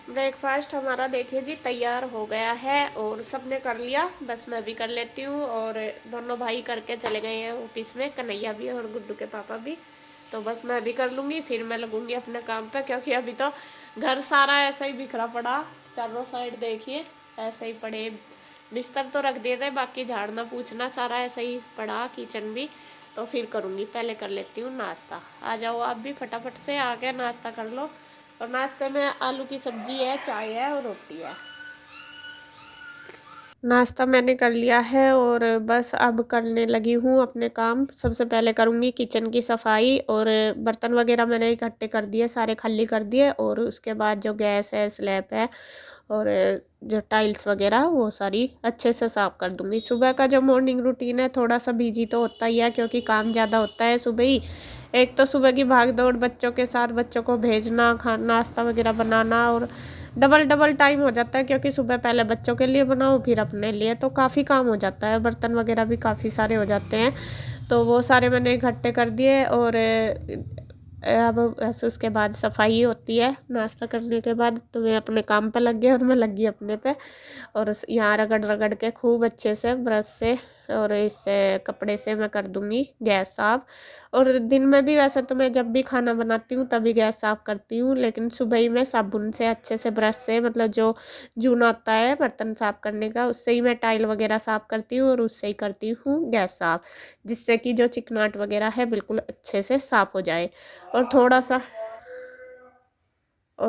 Breakfast हमारा देखिए जी तैयार हो गया है और सबने कर लिया, बस मैं भी कर लेती हूँ। और दोनों भाई करके चले गए हैं ऑफिस में, कन्हैया भी और गुड्डू के पापा भी। तो बस मैं भी कर लूँगी, फिर मैं लगूंगी अपने काम पे, क्योंकि अभी तो घर सारा ऐसा ही बिखरा पड़ा। चारों साइड देखिए ऐसे ही पड़े, बिस्तर तो रख दिए थे, बाकी झाड़ना पूछना सारा ऐसा ही पड़ा, किचन भी। तो फिर करूँगी, पहले कर लेती हूँ नाश्ता। आ जाओ आप भी फटाफट से आके नाश्ता कर लो। और नाश्ते में आलू की सब्जी है, चाय है और रोटी है। नाश्ता मैंने कर लिया है और बस अब करने लगी हूँ अपने काम। सबसे पहले करूँगी किचन की सफाई, और बर्तन वगैरह मैंने इकट्ठे कर दिए, सारे खाली कर दिए। और उसके बाद जो गैस है, स्लैब है और जो टाइल्स वगैरह, वो सारी अच्छे से साफ़ कर दूँगी। सुबह का जो मॉर्निंग रूटीन है थोड़ा सा बिजी तो होता ही है, क्योंकि काम ज़्यादा होता है सुबह ही। एक तो सुबह की भाग दौड़, बच्चों के साथ बच्चों को भेजना, खाना नाश्ता वगैरह बनाना, और डबल डबल टाइम हो जाता है, क्योंकि सुबह पहले बच्चों के लिए बनाओ फिर अपने लिए, तो काफ़ी काम हो जाता है। बर्तन वगैरह भी काफ़ी सारे हो जाते हैं, तो वो सारे मैंने इकट्ठे कर दिए। और अब ऐसे उसके बाद सफाई होती है नाश्ता करने के बाद। तो मैं अपने काम पे लग गई और मैं लग गई अपने पे। और यहाँ रगड़ रगड़ के खूब अच्छे से ब्रश से और इससे कपड़े से मैं कर दूंगी गैस साफ। और दिन में भी वैसे तो मैं जब भी खाना बनाती हूँ तभी गैस साफ करती हूँ, लेकिन सुबह ही मैं साबुन से अच्छे से ब्रश से, मतलब जो जूना होता है बर्तन साफ करने का, उससे ही मैं टाइल वगैरह साफ करती हूँ और उससे ही करती हूँ गैस साफ, जिससे कि जो चिकनाट वगैरह है बिल्कुल अच्छे से साफ हो जाए। और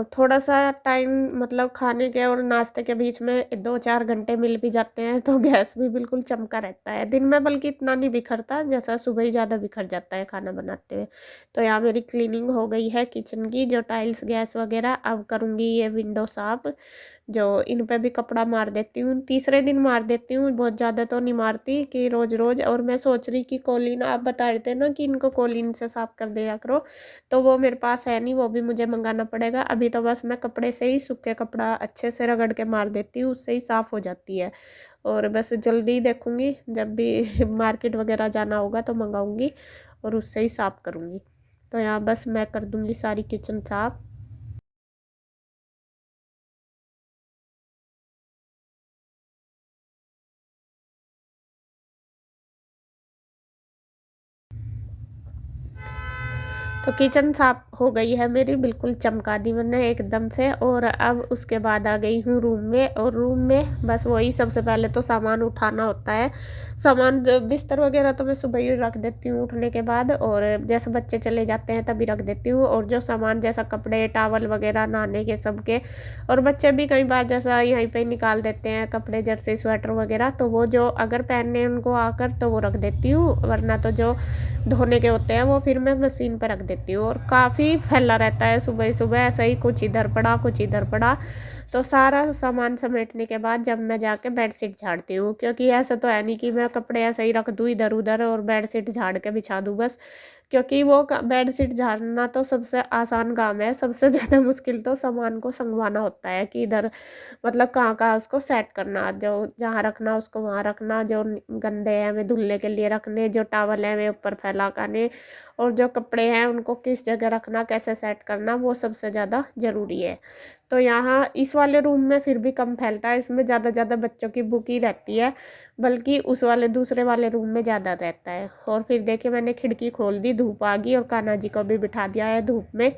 थोड़ा सा टाइम, मतलब खाने के और नाश्ते के बीच में 2-4 घंटे मिल भी जाते हैं, तो गैस भी बिल्कुल चमका रहता है दिन में, बल्कि इतना नहीं बिखरता जैसा सुबह ही ज़्यादा बिखर जाता है खाना बनाते हुए। तो यहाँ मेरी क्लीनिंग हो गई है किचन की, जो टाइल्स गैस वगैरह। अब करूँगी ये विंडो साफ, जो इन पे भी कपड़ा मार देती हूँ, तीसरे दिन मार देती हूँ, बहुत ज़्यादा तो नहीं मारती कि रोज़ रोज़। और मैं सोच रही कि कॉलिन, आप बता रहे थे ना कि इनको कॉलिन से साफ कर दिया करो, तो वो मेरे पास है नहीं, वो भी मुझे मंगाना पड़ेगा। अभी तो बस मैं कपड़े से ही, सूखे कपड़ा अच्छे से रगड़ के मार देती हूँ, उससे ही साफ़ हो जाती है। और बस जल्दी ही देखूँगी, जब भी मार्केट वगैरह जाना होगा तो मंगाऊँगी और उससे ही साफ़ करूँगी। तो यहाँ बस मैं कर दूँगी सारी किचन साफ़। तो किचन साफ हो गई है मेरी, बिल्कुल चमका दी मैंने एकदम से। और अब उसके बाद आ गई हूँ रूम में, और रूम में बस वही, सबसे पहले तो सामान उठाना होता है। सामान बिस्तर वगैरह तो मैं सुबह ही रख देती हूँ उठने के बाद, और जैसे बच्चे चले जाते हैं तभी रख देती हूँ। और जो सामान जैसा कपड़े टावल वगैरह नहाने के सबके, और बच्चे भी कई बार जैसा यहीं पे निकाल देते हैं कपड़े, जर्सी स्वेटर वगैरह, तो वो जो अगर पहनने उनको आकर तो वो रख देती हूँ, वरना तो जो धोने के होते हैं वो फिर मैं मशीन पर रख देती हूँ। और काफ़ी फैला रहता है सुबह सुबह, ऐसा ही कुछ इधर पड़ा कुछ इधर पड़ा। तो सारा सामान समेटने के बाद जब मैं जाके बेडशीट झाड़ती हूँ, क्योंकि ऐसा तो है नहीं कि मैं कपड़े ऐसे ही रख दूँ इधर उधर और बेडशीट झाड़ के बिछा दूँ बस। क्योंकि वो बेडशीट झाड़ना तो सबसे आसान काम है, सबसे ज़्यादा मुश्किल तो सामान को संगवाना होता है कि इधर, मतलब कहाँ कहाँ उसको सेट करना, जो जहाँ रखना उसको वहाँ रखना, जो गंदे हैं वे धुलने के लिए रखने, जो टावल हैं वे ऊपर फैला करने, और जो कपड़े हैं उनको किस जगह रखना, कैसे सेट करना, वो सबसे ज़्यादा ज़रूरी है। तो यहाँ इस वाले रूम में फिर भी कम फैलता है, इसमें ज़्यादा बच्चों की बुक ही रहती है, बल्कि उस वाले दूसरे वाले रूम में ज़्यादा रहता है। और फिर देखिए मैंने खिड़की खोल दी, धूप आ गई, और कान्हा जी को भी बिठा दिया है धूप में।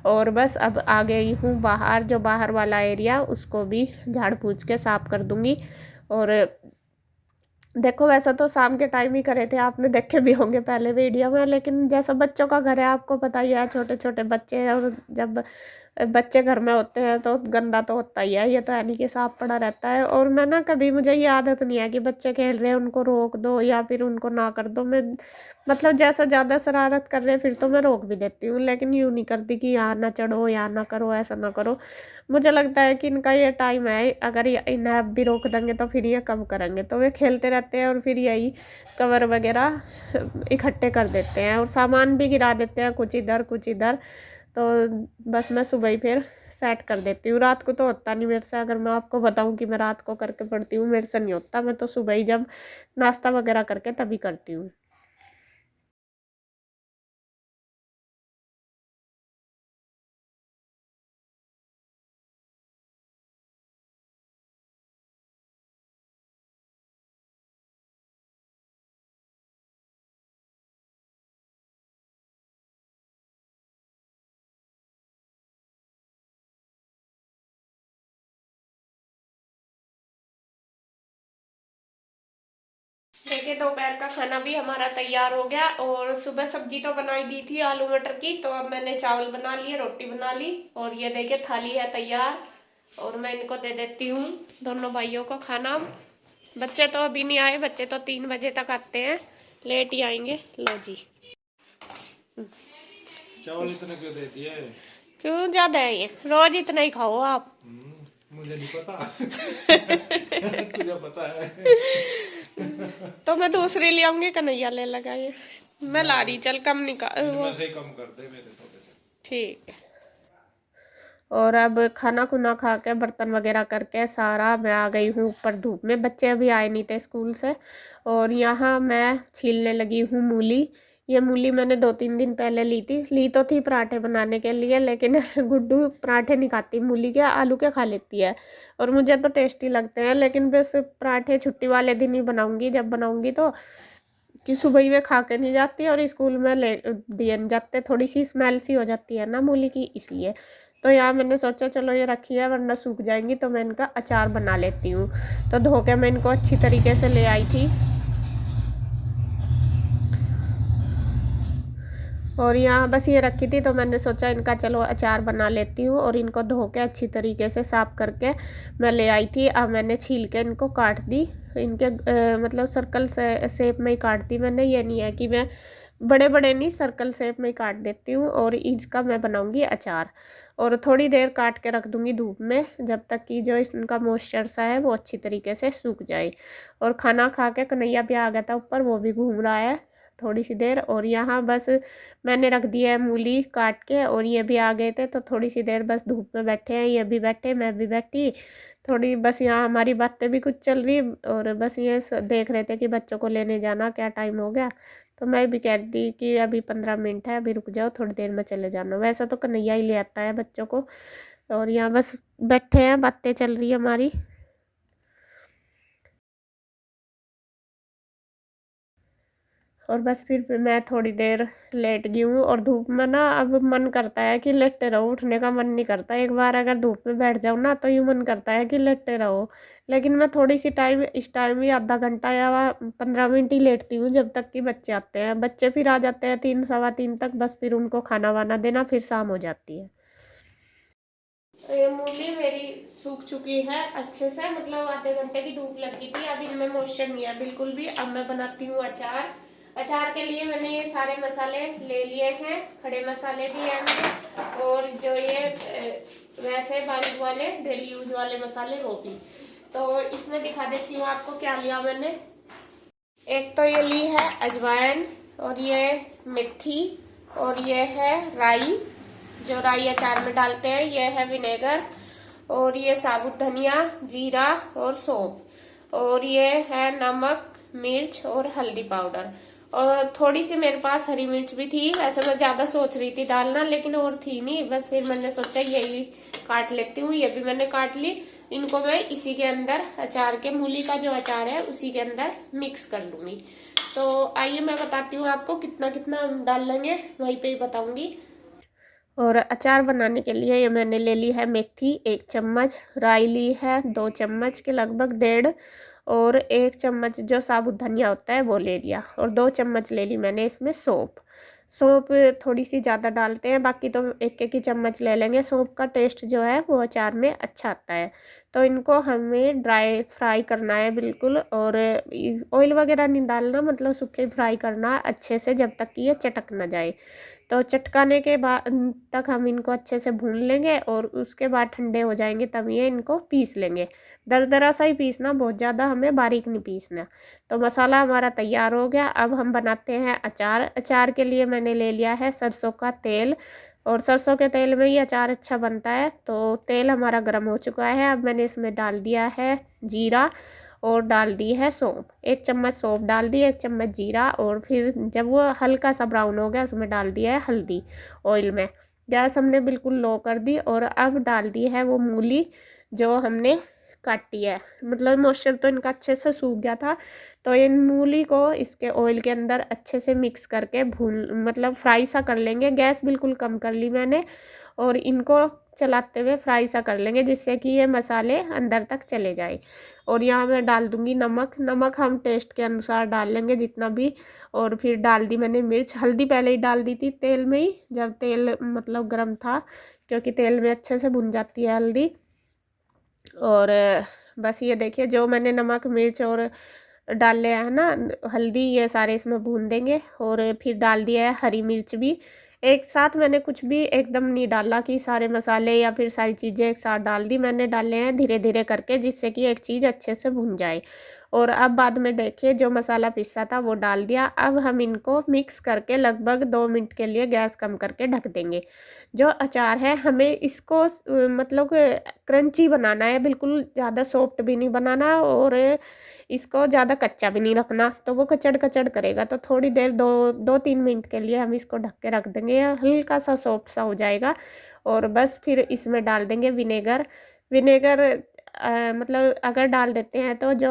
और बस अब आ गई हूँ बाहर, जो बाहर वाला एरिया उसको भी झाड़ पूछ के साफ कर दूँगी। और देखो वैसा तो शाम के टाइम ही करे थे, आपने देखे भी होंगे पहले वीडियो में, लेकिन जैसा बच्चों का घर है आपको पता ही है, छोटे छोटे बच्चे हैं, और जब बच्चे घर में होते हैं तो गंदा तो होता ही है, ये तो है नहीं कि साफ पड़ा रहता है। और मैं ना, कभी मुझे ये आदत नहीं है कि बच्चे खेल रहे हैं उनको रोक दो या फिर उनको ना कर दो। मैं, मतलब जैसा ज़्यादा शरारत कर रहे हैं फिर तो मैं रोक भी देती हूँ, लेकिन यूँ नहीं करती कि यहाँ ना चढ़ो, यहाँ ना करो, ऐसा ना करो। मुझे लगता है कि इनका ये टाइम है, अगर ये इन्हें अब भी रोक देंगे तो फिर ये कब करेंगे, तो वे खेलते रहते हैं और फिर यही कवर वगैरह इकट्ठे कर देते हैं और सामान भी गिरा देते हैं, कुछ इधर कुछ इधर। तो बस मैं सुबह ही फिर सेट कर देती हूँ, रात को तो होता नहीं मेरे से। अगर मैं आपको बताऊँ कि मैं रात को करके पड़ती हूँ, मेरे से नहीं होता, मैं तो सुबह ही जब नाश्ता वगैरह करके तभी करती हूँ। देखिए दोपहर का खाना भी हमारा तैयार हो गया। और सुबह सब्जी तो बनाई दी थी आलू मटर की, तो अब मैंने चावल बना लिए, रोटी बना ली, और ये देखिए थाली है तैयार। और मैं इनको दे देती हूँ दोनों भाइयों को खाना। बच्चे तो अभी नहीं आए, बच्चे तो 3 बजे तक आते हैं, लेट ही आएंगे। लो जी, चावल इतने क्यों देती है? क्यों ज्यादा है ये? रोज इतना ही खाओ आप। मुझे नहीं पता। तुझे पता है। तो मैं दूसरी ले आऊंगी, कन्हैया ले लगा ये। मैं ला रही, चल कम निकाल, इनमें से ही कम कर दे मेरे थोड़े से। ठीक। और अब खाना खुना खा के बर्तन वगैरह करके सारा मैं आ गई हूँ ऊपर धूप में। बच्चे अभी आए नहीं थे स्कूल से। और यहाँ मैं छीलने लगी हूँ मूली। ये मूली मैंने 2-3 दिन पहले ली तो थी पराठे बनाने के लिए, लेकिन गुड्डू पराठे नहीं खाती, मूली के आलू के खा लेती है। और मुझे तो टेस्टी लगते हैं, लेकिन बस पराठे छुट्टी वाले दिन ही बनाऊंगी, जब बनाऊंगी तो, कि सुबह ही में खा के नहीं जाती और स्कूल में ले दिए नहीं जाते, थोड़ी सी स्मेल सी हो जाती है ना मूली की, इसलिए। तो यहाँ मैंने सोचा चलो ये रखी है वरना सूख जाएंगी, तो मैं इनका अचार बना लेती हूँ। तो धो के मैं इनको अच्छी तरीके से ले आई थी। और यहाँ बस ये रखी थी, तो मैंने सोचा इनका चलो अचार बना लेती हूँ। और इनको धो के अच्छी तरीके से साफ करके मैं ले आई थी। अब मैंने छील के इनको काट दी, इनके मतलब सर्कल से शेप में ही काट दी मैंने। ये नहीं है कि मैं बड़े बड़े नहीं, सर्कल शेप में ही काट देती हूँ। और इसका मैं बनाऊंगी अचार। और थोड़ी देर काट के रख दूंगी धूप में, जब तक कि जो इनका मॉइस्चर सा है वो अच्छी तरीके से सूख जाए। और खाना खा के कन्हैया भी आ गया था ऊपर, वो भी घूम रहा है थोड़ी सी देर। और यहाँ बस मैंने रख दिया है मूली काट के, और ये भी आ गए थे, तो थोड़ी सी देर बस धूप में बैठे हैं। ये भी बैठे, मैं भी बैठी थोड़ी, बस यहाँ हमारी बातें भी कुछ चल रही। और बस ये देख रहे थे कि बच्चों को लेने जाना, क्या टाइम हो गया। तो मैं भी कह दी कि अभी 15 मिनट है, अभी रुक जाओ, थोड़ी देर में चले जाना। वैसा तो कन्हैया ही ले आता है बच्चों को। और यहाँ बस बैठे हैं, बातें चल रही है हमारी। और बस फिर मैं थोड़ी देर लेट गई हूँ। और धूप में ना अब मन करता है कि लेटे रहो, उठने का मन नहीं करता। एक बार अगर धूप में बैठ जाऊँ ना, तो यूँ मन करता है कि लेटे रहो। लेकिन मैं थोड़ी सी टाइम, इस टाइम ही आधा घंटा या 15 मिनट ही लेटती हूँ, जब तक कि बच्चे आते हैं। बच्चे फिर आ जाते हैं 3 सवा 3 तक, बस फिर उनको खाना वाना देना, फिर शाम हो जाती है। ये मूली मेरी सूख चुकी है अच्छे से, मतलब आधे घंटे की धूप लगी थी। अब इनमें मॉइस्चर नहीं है बिल्कुल भी। अब मैं बनाती हूँ अचार। अचार के लिए मैंने ये सारे मसाले ले लिए हैं, खड़े मसाले भी हैं मेरे, और जो ये वैसे बारीक वाले डेली यूज वाले मसाले वो भी। तो इसमें दिखा देती हूँ आपको क्या लिया मैंने। एक तो ये ली है अजवाइन, और ये मेथी, और ये है राई, जो राई अचार में डालते हैं। ये है विनेगर, और ये साबुत धनिया, जीरा और सौंफ, और ये है नमक, मिर्च और हल्दी पाउडर। और थोड़ी सी मेरे पास हरी मिर्च भी थी, वैसे मैं ज्यादा सोच रही थी डालना, लेकिन और थी नहीं, बस फिर मैंने सोचा यही काट लेती हूँ। ये भी मैंने काट ली। इनको मैं इसी के अंदर, अचार के, मूली का जो अचार है उसी के अंदर मिक्स कर लूंगी। तो आइए मैं बताती हूँ आपको कितना कितना डाल लेंगे, वहीं पे ही बताऊंगी। और अचार बनाने के लिए ये मैंने ले ली है मेथी 1 चम्मच, राई ली है 2 चम्मच के लगभग, 1.5, और 1 चम्मच जो साबुत धनिया होता है वो ले लिया, और 2 चम्मच ले ली मैंने इसमें सौंफ। सौंफ थोड़ी सी ज़्यादा डालते हैं, बाकी तो एक एक ही चम्मच ले लेंगे। सौंफ का टेस्ट जो है वो अचार में अच्छा आता है। तो इनको हमें ड्राई फ्राई करना है बिल्कुल, और ऑयल वगैरह नहीं डालना, मतलब सूखे फ्राई करना है अच्छे से, जब तक कि ये चटक ना जाए। तो चटकाने के बाद तक हम इनको अच्छे से भून लेंगे, और उसके बाद ठंडे हो जाएंगे तब ये इनको पीस लेंगे। दरदरा सा ही पीसना, बहुत ज़्यादा हमें बारीक नहीं पीसना। तो मसाला हमारा तैयार हो गया। अब हम बनाते हैं अचार। अचार के लिए मैंने ले लिया है सरसों का तेल, और सरसों के तेल में ही अचार अच्छा बनता है। तो तेल हमारा गर्म हो चुका है। अब मैंने इसमें डाल दिया है जीरा, और डाल दी है सौंफ, 1 चम्मच सौंफ डाल दी, 1 चम्मच जीरा। और फिर जब वो हल्का सा ब्राउन हो गया, उसमें डाल दिया है हल्दी ऑयल में। गैस हमने बिल्कुल लो कर दी। और अब डाल दी है वो मूली जो हमने काटी है, मतलब मॉइस्चर तो इनका अच्छे से सूख गया था। तो इन मूली को इसके ऑयल के अंदर अच्छे से मिक्स करके भून, मतलब फ्राई सा कर लेंगे। गैस बिल्कुल कम कर ली मैंने, और इनको चलाते हुए फ्राई सा कर लेंगे, जिससे कि ये मसाले अंदर तक चले जाए। और यहाँ मैं डाल दूँगी नमक। नमक हम टेस्ट के अनुसार डाल लेंगे जितना भी। और फिर डाल दी मैंने मिर्च। हल्दी पहले ही डाल दी थी तेल में ही, जब तेल मतलब गर्म था, क्योंकि तेल में अच्छे से भुन जाती है हल्दी। और बस ये देखिए, जो मैंने नमक मिर्च और डाल लिया है ना, हल्दी, ये सारे इसमें भून देंगे। और फिर डाल दिया है हरी मिर्च भी। एक साथ मैंने कुछ भी एकदम नहीं डाला कि सारे मसाले या फिर सारी चीज़ें एक साथ डाल दी। मैंने डाले हैं धीरे धीरे करके, जिससे कि एक चीज़ अच्छे से भुन जाए। और अब बाद में देखिए, जो मसाला पिसा था वो डाल दिया। अब हम इनको मिक्स करके लगभग 2 मिनट के लिए गैस कम करके ढक देंगे। जो अचार है, हमें इसको मतलब क्रंची बनाना है, बिल्कुल ज़्यादा सॉफ्ट भी नहीं बनाना और इसको ज़्यादा कच्चा भी नहीं रखना, तो वो कचड़-कचड़ करेगा। तो थोड़ी देर 2-3 मिनट के लिए हम इसको ढक के रख देंगे, हल्का सा सॉफ्ट सा हो जाएगा। और बस फिर इसमें डाल देंगे विनेगर। विनेगर मतलब अगर डाल देते हैं तो जो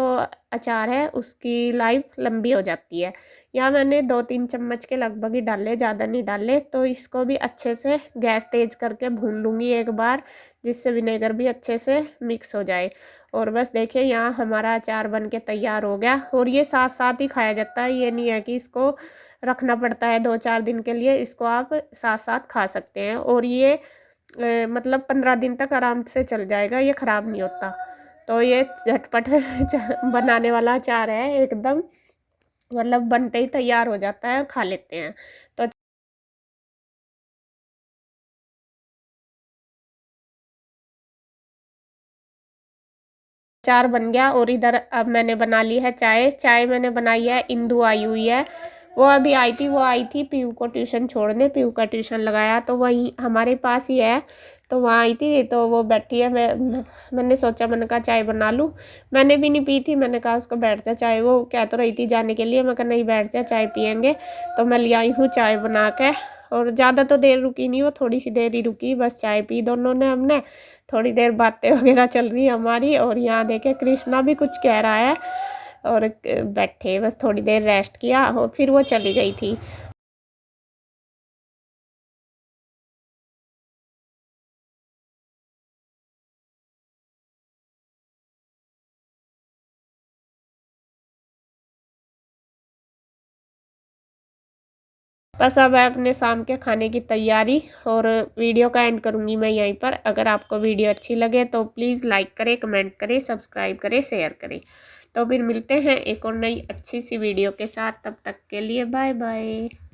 अचार है उसकी लाइफ लंबी हो जाती है। यहाँ मैंने 2-3 चम्मच के लगभग ही डाले, ज़्यादा नहीं डाले। तो इसको भी अच्छे से गैस तेज़ करके भून लूँगी एक बार, जिससे विनेगर भी अच्छे से मिक्स हो जाए। और बस देखिए, यहाँ हमारा अचार बन के तैयार हो गया। और ये साथ-साथ ही खाया जाता है, ये नहीं है कि इसको रखना पड़ता है 2-4 दिन के लिए, इसको आप साथ-साथ खा सकते हैं। और ये मतलब 15 दिन तक आराम से चल जाएगा, ये ख़राब नहीं होता। तो ये झटपट बनाने वाला अचार है एकदम, मतलब बनते ही तैयार हो जाता है और खा लेते हैं। तो अचार बन गया। और इधर अब मैंने बना ली है चाय। चाय मैंने बनाई है, इंदु आई हुई है, वो अभी आई थी। वो आई थी पीयू को ट्यूशन छोड़ने, पीयू का ट्यूशन लगाया तो वहीं हमारे पास ही है, तो वहाँ आई थी। तो वो बैठी है, मैंने सोचा, मैंने कहा चाय बना लूँ। मैंने भी नहीं पी थी, मैंने कहा उसको बैठ जा, चाय वो कह तो रही थी जाने के लिए, मैं कहा नहीं बैठ जा, चाय पियेंगे। तो मैं ले आई हूँ चाय बना के। और ज़्यादा तो देर रुकी नहीं, वो थोड़ी सी देर ही रुकी, बस चाय पी दोनों ने हमने। थोड़ी देर बातें वगैरह चल रही है हमारी। और यहाँ देखे कृष्णा भी कुछ कह रहा है। और बैठे बस थोड़ी देर रेस्ट किया और फिर वो चली गई थी। बस अब है अपने शाम के खाने की तैयारी। और वीडियो का एंड करूँगी मैं यहीं पर। अगर आपको वीडियो अच्छी लगे तो प्लीज़ लाइक करें, कमेंट करें, सब्सक्राइब करें, शेयर करें। तो फिर मिलते हैं एक और नई अच्छी सी वीडियो के साथ। तब तक के लिए बाय बाय।